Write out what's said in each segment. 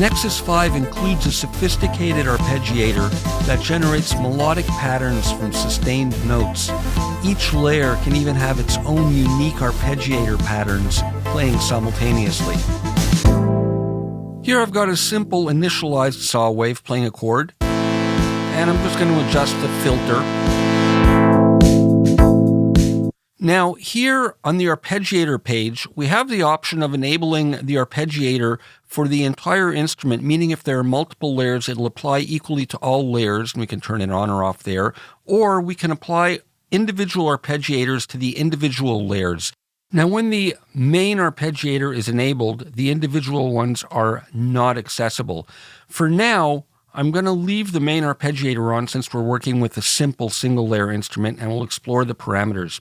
NEXUS5 includes a sophisticated arpeggiator that generates melodic patterns from sustained notes. Each layer can even have its own unique arpeggiator patterns playing simultaneously. Here I've got a simple initialized saw wave playing a chord, and I'm just going to adjust the filter. Now here on the arpeggiator page, we have the option of enabling the arpeggiator for the entire instrument, meaning if there are multiple layers, it'll apply equally to all layers, and we can turn it on or off there, or we can apply individual arpeggiators to the individual layers. Now when the main arpeggiator is enabled, the individual ones are not accessible. For now, I'm going to leave the main arpeggiator on since we're working with a simple single layer instrument, and we'll explore the parameters.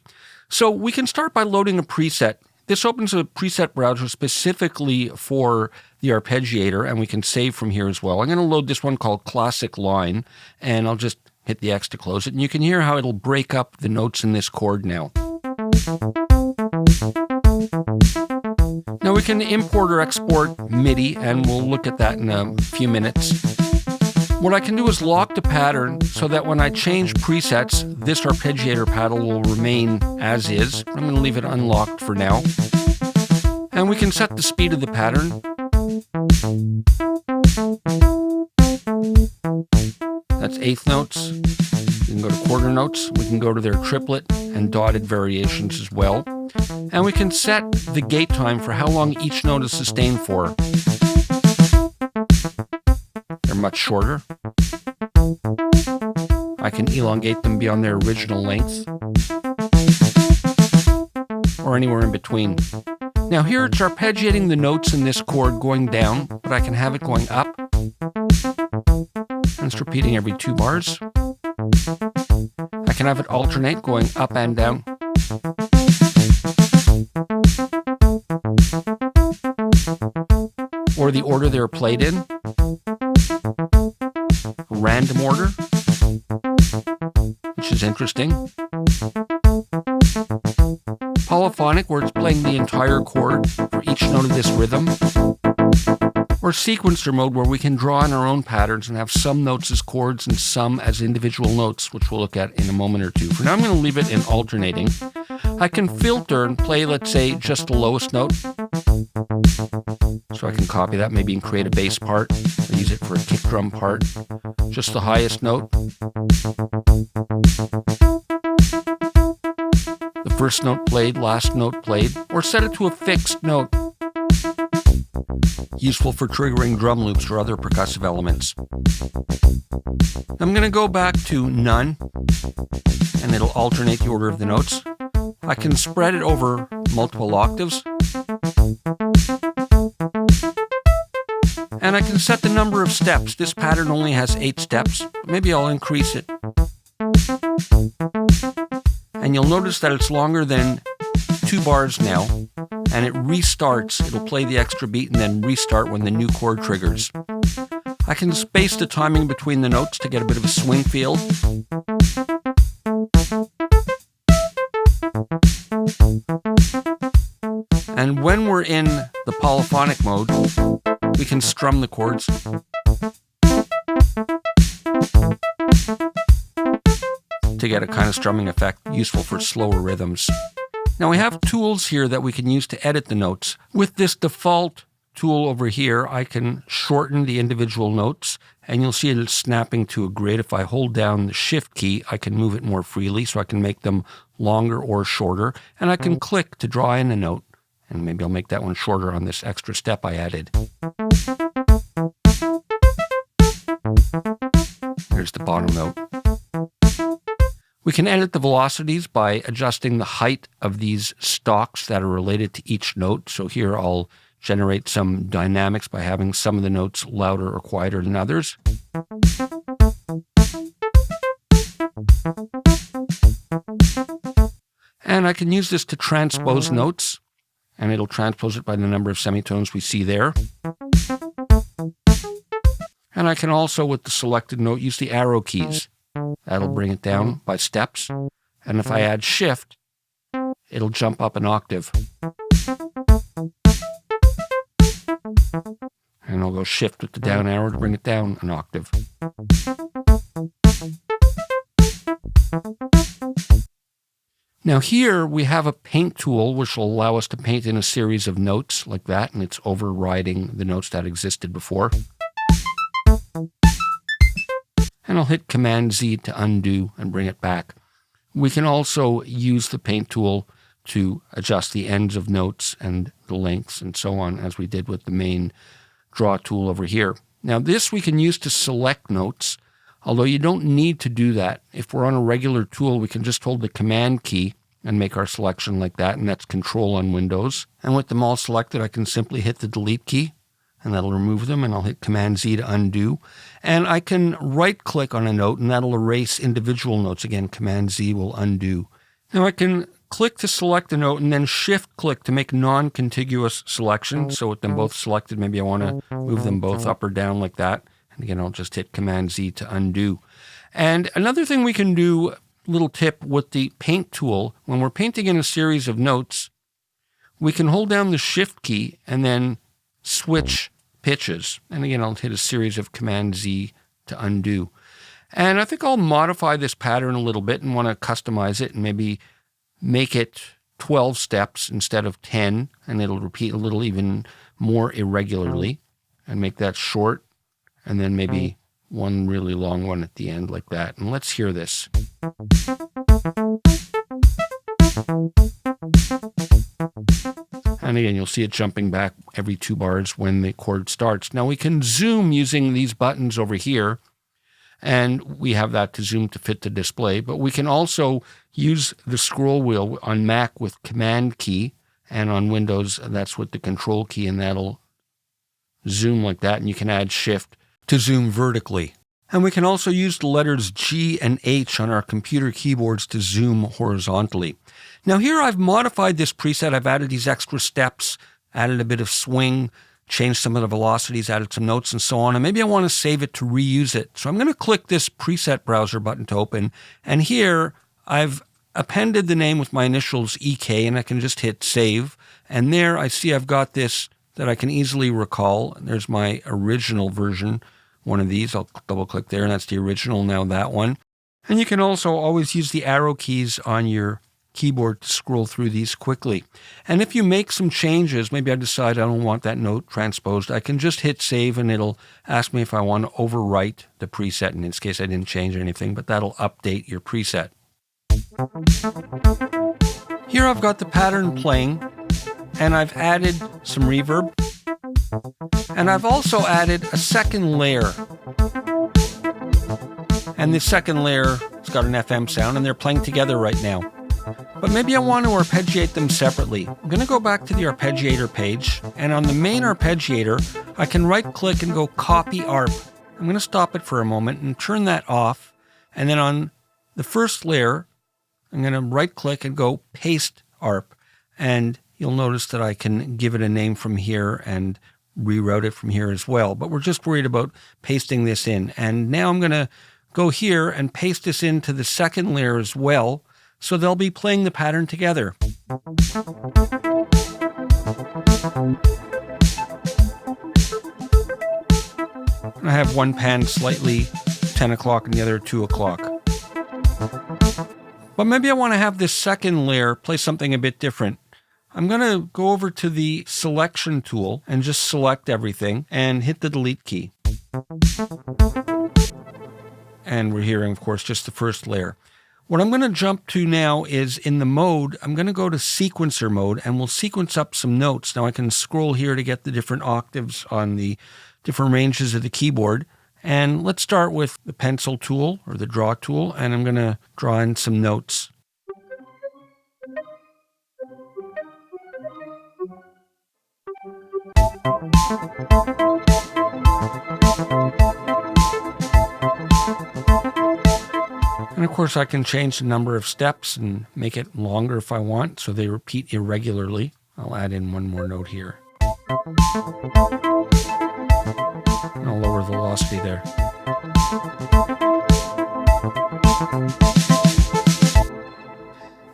So we can start by loading a preset. This opens a preset browser specifically for the arpeggiator, and we can save from here as well. I'm going to load this one called Classic Line, and I'll just hit the X to close it. And you can hear how it'll break up the notes in this chord now. Now we can import or export MIDI, and we'll look at that in a few minutes. What I can do is lock the pattern so that when I change presets, this arpeggiator paddle will remain as is. I'm going to leave it unlocked for now. And we can set the speed of the pattern. That's eighth notes. We can go to quarter notes. We can go to their triplet and dotted variations as well. And we can set the gate time for how long each note is sustained for. They're much shorter. I can elongate them beyond their original length, or anywhere in between. Now here it's arpeggiating the notes in this chord going down, but I can have it going up. And it's repeating every 2 bars. I can have it alternate going up and down. Or the order they're played in. Random order, which is interesting. Polyphonic, where it's playing the entire chord for each note of this rhythm. Or sequencer mode, where we can draw in our own patterns and have some notes as chords and some as individual notes, which we'll look at in a moment or two. For now, I'm going to leave it in alternating. I can filter and play, let's say, just the lowest note. So I can copy that, maybe and create a bass part. Or use it for a kick drum part. Just the highest note. The first note played, last note played, or set it to a fixed note. Useful for triggering drum loops or other percussive elements. I'm going to go back to none, and it'll alternate the order of the notes. I can spread it over multiple octaves. And I can set the number of steps. This pattern only has 8 steps. Maybe I'll increase it. And you'll notice that it's longer than 2 bars now. And it restarts. It'll play the extra beat and then restart when the new chord triggers. I can space the timing between the notes to get a bit of a swing feel. And when we're in the polyphonic mode, we can strum the chords. To get a kind of strumming effect, useful for slower rhythms. Now we have tools here that we can use to edit the notes. With this default tool over here, I can shorten the individual notes, and you'll see it snapping to a grid. If I hold down the Shift key, I can move it more freely, so I can make them longer or shorter, and I can click to draw in a note. And maybe I'll make that one shorter on this extra step I added. Here's the bottom note. We can edit the velocities by adjusting the height of these stalks that are related to each note. So here I'll generate some dynamics by having some of the notes louder or quieter than others. And I can use this to transpose notes, and it'll transpose it by the number of semitones we see there. And I can also, with the selected note, use the arrow keys. That'll bring it down by steps. And if I add Shift, it'll jump up an octave. And I'll go shift with the down arrow to bring it down an octave. Now here we have a paint tool which will allow us to paint in a series of notes like that, and it's overriding the notes that existed before. And I'll hit Command Z to undo and bring it back. We can also use the paint tool to adjust the ends of notes and the lengths and so on, as we did with the main draw tool over here. Now this we can use to select notes, although you don't need to do that. If we're on a regular tool, we can just hold the Command key and make our selection like that, and that's Control on Windows. And with them all selected, I can simply hit the Delete key, and that'll remove them, and I'll hit Command Z to undo. And I can right-click on a note, and that'll erase individual notes. Again, Command Z will undo. Now I can click to select a note, and then Shift-click to make non-contiguous selections. So with them both selected, maybe I want to move them both up or down like that. And again, I'll just hit Command Z to undo. And another thing we can do, little tip with the paint tool, when we're painting in a series of notes, we can hold down the Shift key and then switch pitches. And again, I'll hit a series of Command Z to undo. And I think I'll modify this pattern a little bit and want to customize it and maybe make it 12 steps instead of 10, and it'll repeat a little even more irregularly, and make that short, and then maybe one really long one at the end like that. And let's hear this. And again, you'll see it jumping back every 2 bars when the chord starts. Now we can zoom using these buttons over here, and we have that to zoom to fit the display, but we can also use the scroll wheel on Mac with Command key, and on Windows, that's with the Control key, and that'll zoom like that, and you can add Shift to zoom vertically. And we can also use the letters G and H on our computer keyboards to zoom horizontally. Now here I've modified this preset. I've added these extra steps, added a bit of swing, changed some of the velocities, added some notes and so on. And maybe I want to save it to reuse it. So I'm going to click this preset browser button to open. And here I've appended the name with my initials EK, and I can just hit save. And there I see I've got this that I can easily recall. And there's my original version. One of these, I'll double click there, and that's the original, now that one. And you can also always use the arrow keys on your keyboard to scroll through these quickly. And if you make some changes, maybe I decide I don't want that note transposed, I can just hit save and it'll ask me if I want to overwrite the preset. In this case, I didn't change anything, but that'll update your preset. Here I've got the pattern playing, and I've added some reverb. And I've also added a second layer. And the second layer has got an FM sound, and they're playing together right now. But maybe I want to arpeggiate them separately. I'm going to go back to the Arpeggiator page, and on the main Arpeggiator, I can right-click and go Copy Arp. I'm going to stop it for a moment and turn that off. And then on the first layer, I'm going to right-click and go Paste Arp. And you'll notice that I can give it a name from here and reroute it from here as well. But we're just worried about pasting this in. And now I'm going to go here and paste this into the second layer as well, so they'll be playing the pattern together. And I have one pan slightly 10 o'clock and the other 2 o'clock. But maybe I want to have this second layer play something a bit different. I'm going to go over to the selection tool and just select everything and hit the delete key. And we're hearing, of course, just the first layer. What I'm going to jump to now is in the mode, I'm going to go to sequencer mode, and we'll sequence up some notes. Now I can scroll here to get the different octaves on the different ranges of the keyboard. And let's start with the pencil tool or the draw tool, and I'm going to draw in some notes. And of course I can change the number of steps and make it longer if I want, so they repeat irregularly. I'll add in one more note here. And I'll lower the velocity there.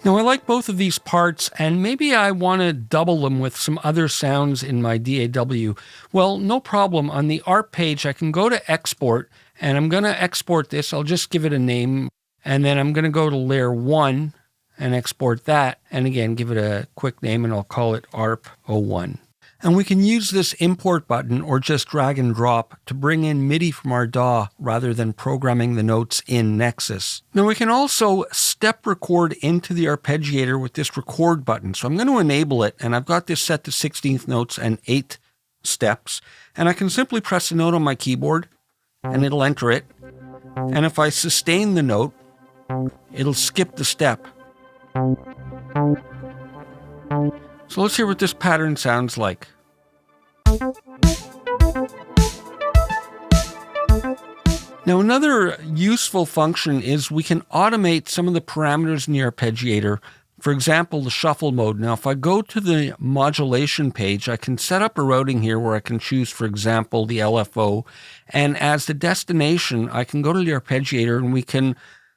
Now I like both of these parts, and maybe I want to double them with some other sounds in my DAW. Well, no problem. On the ARP page, I can go to export, and I'm going to export this. I'll just give it a name, and then I'm going to go to layer 1 and export that, and again, give it a quick name, and I'll call it ARP01. And we can use this import button or just drag and drop to bring in MIDI from our DAW rather than programming the notes in Nexus. Now we can also step record into the arpeggiator with this record button. So I'm going to enable it, and I've got this set to 16th notes and 8 steps. And I can simply press a note on my keyboard and it'll enter it. And if I sustain the note, it'll skip the step. So let's hear what this pattern sounds like. Now another useful function is we can automate some of the parameters in the arpeggiator. For example, the shuffle mode. Now if I go to the modulation page, I can set up a routing here where I can choose, for example, the LFO. And as the destination, I can go to the arpeggiator and we can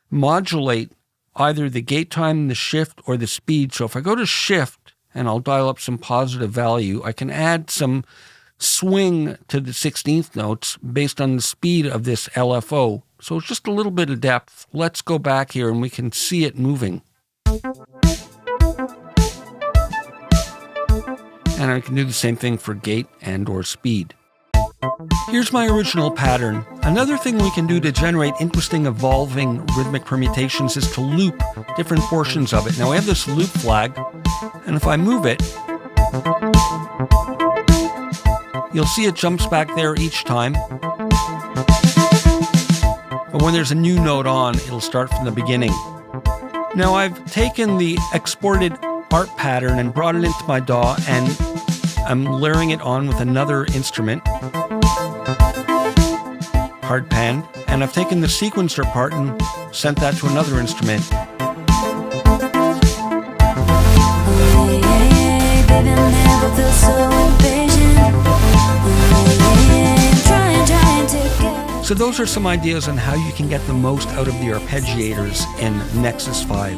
modulate either the gate time, the shift, or the speed. So if I go to shift, and I'll dial up some positive value, I can add some swing to the 16th notes based on the speed of this LFO. So it's just a little bit of depth. Let's go back here and we can see it moving. And I can do the same thing for gate and or speed. Here's my original pattern. Another thing we can do to generate interesting evolving rhythmic permutations is to loop different portions of it. Now I have this loop flag, and if I move it, you'll see it jumps back there each time. But when there's a new note on, it'll start from the beginning. Now I've taken the exported ARP pattern and brought it into my DAW, and I'm layering it on with another instrument, hard pan, and I've taken the sequencer part and sent that to another instrument. So those are some ideas on how you can get the most out of the arpeggiators in Nexus 5.